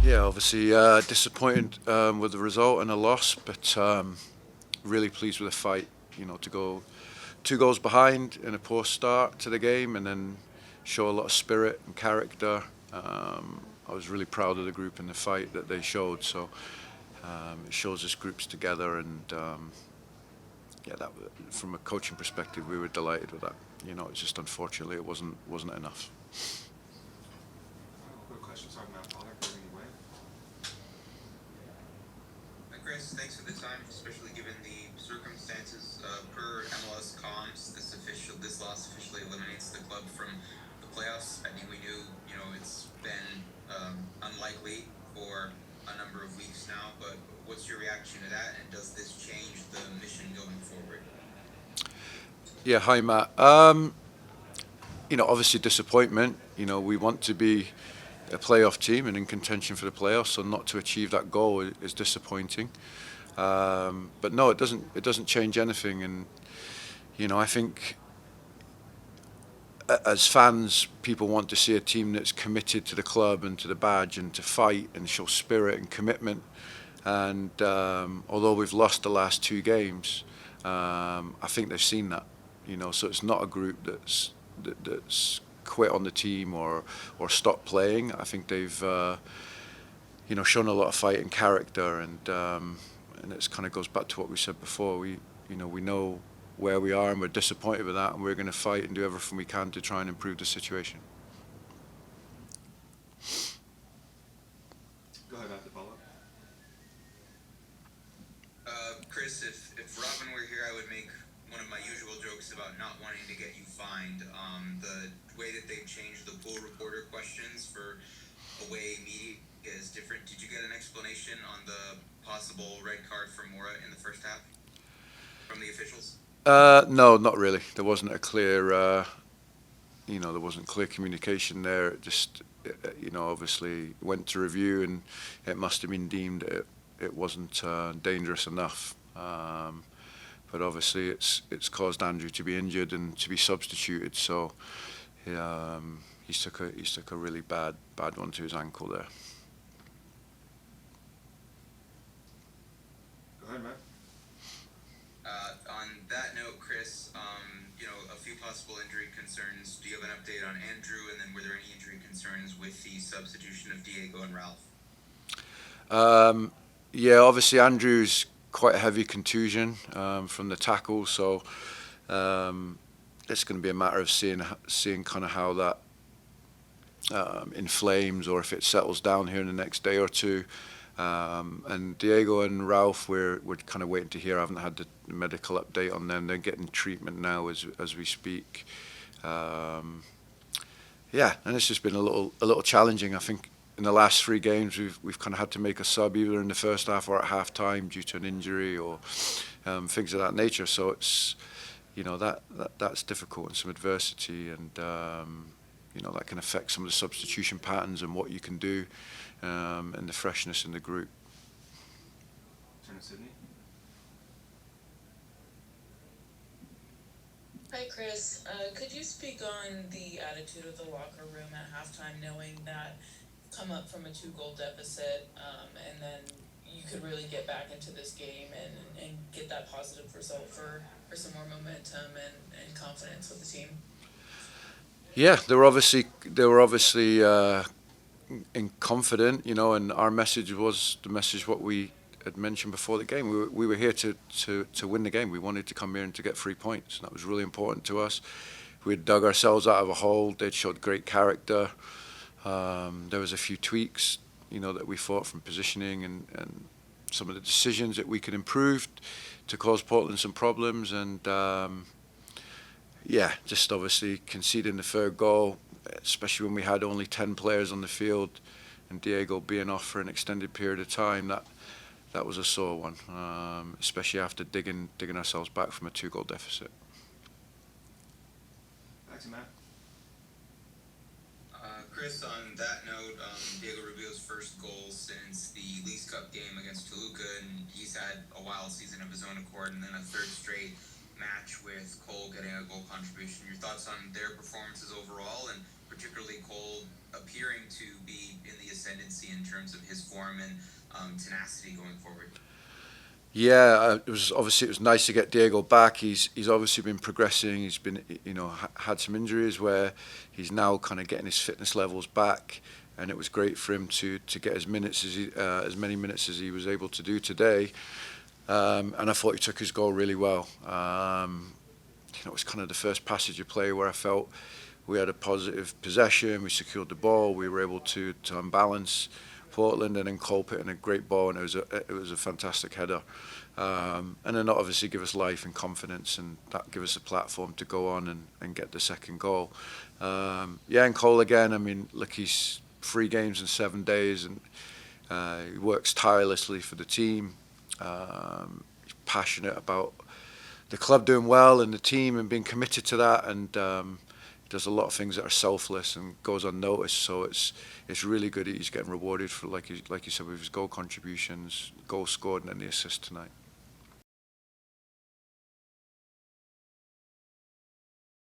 Yeah, obviously disappointed with the result and a loss, but really pleased with the fight. To go 2 goals behind in a poor start to the game and then show a lot of spirit and character. I was really proud of the group and the fight that they showed. So it shows this group's together, and yeah, that from a coaching perspective, we were delighted with that. It's just unfortunately it wasn't enough. Quick question, talking about Pollard moving away. Chris, thanks for the time, especially given the circumstances. Per MLS comms, this loss officially eliminates the club from the playoffs. I think we knew, it's been unlikely for a number of weeks now. But what's your reaction to that? And does this change the mission going forward? Yeah, hi Matt. Obviously disappointment. We want to be a playoff team and in contention for the playoffs, so not to achieve that goal is disappointing. But no, it doesn't change anything. And I think as fans, people want to see a team that's committed to the club and to the badge and to fight and show spirit and commitment. And although we've lost the last 2 games, I think they've seen that. So it's not a group that's quit on the team or stopped playing. I think they've shown a lot of fight and character, and it kind of goes back to what we said before. We know where we are, and we're disappointed with that, and we're going to fight and do everything we can to try and improve the situation. Go ahead, Matt, to follow up. Chris, if Robin were here, I would make one of my usual jokes about not wanting to get you fined. The way that they've changed the pool reporter questions for away media is different. Did you get an explanation on the possible red card for Mora in the first half from the officials? No, not really. There wasn't a clear, there wasn't clear communication there. It just, obviously went to review, and it must have been deemed it wasn't dangerous enough. But obviously, it's caused Andrew to be injured and to be substituted. So he's took a really bad one to his ankle there. Go ahead, Matt. On that note, Chris, a few possible injury concerns. Do you have an update on Andrew? And then were there any injury concerns with the substitution of Diego and Ralph? Yeah, obviously Andrew's quite a heavy contusion from the tackle, so it's going to be a matter of seeing kind of how that inflames, or if it settles down here in the next day or two. And Diego and Ralph, we're kind of waiting to hear. I haven't had the medical update on them. They're getting treatment now as we speak. Yeah, and it's just been a little challenging. I think in the last 3 games we've kind of had to make a sub either in the first half or at half time due to an injury or things of that nature. So it's that's difficult and some adversity, and that can affect some of the substitution patterns and what you can do, and the freshness in the group. Turn to Sydney. Hi, Chris. Could you speak on the attitude of the locker room at halftime, knowing that you've come up from a 2-goal deficit, and then you could really get back into this game and get that positive result for some more momentum and confidence with the team? Yeah, they were obviously confident, and our message was the message what we had mentioned before the game. We were here to win the game. We wanted to come here and to get 3 points, and that was really important to us. We had dug ourselves out of a hole. They'd showed great character. There was a few tweaks, that we thought from positioning and some of the decisions that we could improve to cause Portland some problems. And yeah, just obviously conceding the third goal, especially when we had only 10 players on the field and Diego being off for an extended period of time, that was a sore one, especially after digging ourselves back from a 2-goal deficit. Back to Matt. Chris, on that note, Diego Rubio's first goal since the Leagues Cup game against Toluca, and he's had a wild season of his own accord, and then a third straight match with Cole getting a goal contribution. Your thoughts on their performances overall, and particularly Cole appearing to be in the ascendancy in terms of his form and tenacity going forward? Yeah, it was nice to get Diego back. He's obviously been progressing. He's been had some injuries where he's now kind of getting his fitness levels back, and it was great for him to get as many minutes as he was able to do today. And I thought he took his goal really well. It was kind of the first passage of play where I felt we had a positive possession. We secured the ball. We were able to unbalance Portland, and then Cole put in a great ball, and it was a fantastic header. And then that obviously give us life and confidence, and that give us a platform to go on and get the second goal. And Cole again. I mean, look, he's 3 games in 7 days, and he works tirelessly for the team. He's passionate about the club doing well and the team and being committed to that, and does a lot of things that are selfless and goes unnoticed. So it's really good that he's getting rewarded for, like you said, with his goal contributions, goal scored, and then the assist tonight.